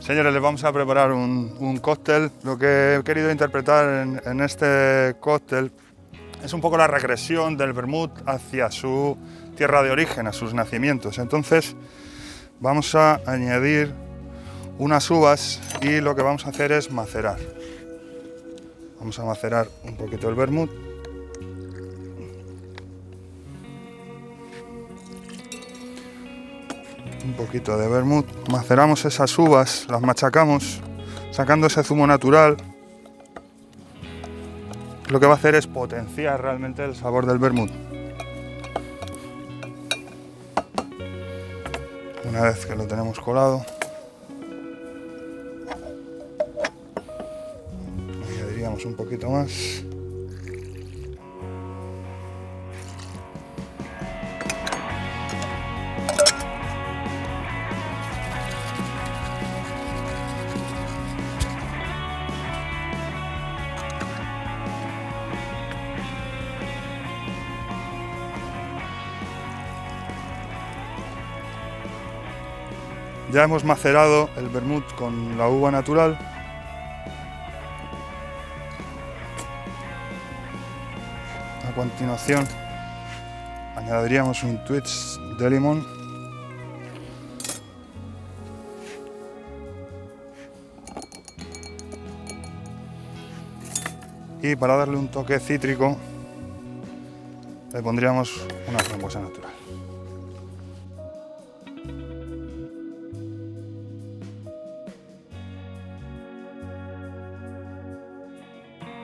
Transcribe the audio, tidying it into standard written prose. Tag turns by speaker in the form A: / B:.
A: Señores, les vamos a preparar un cóctel. Lo que he querido interpretar en este cóctel es un poco la regresión del vermut hacia su tierra de origen, a sus nacimientos. Entonces vamos a añadir unas uvas y lo que vamos a hacer es macerar. Vamos a macerar un poquito el vermut. Un poquito de vermut. Maceramos esas uvas, las machacamos, sacando ese zumo natural. Lo que va a hacer es potenciar realmente el sabor del vermut. Una vez que lo tenemos colado, añadiríamos un poquito más. Ya hemos macerado el vermut con la uva natural. A continuación añadiríamos un twist de limón. Y para darle un toque cítrico le pondríamos una frambuesa natural.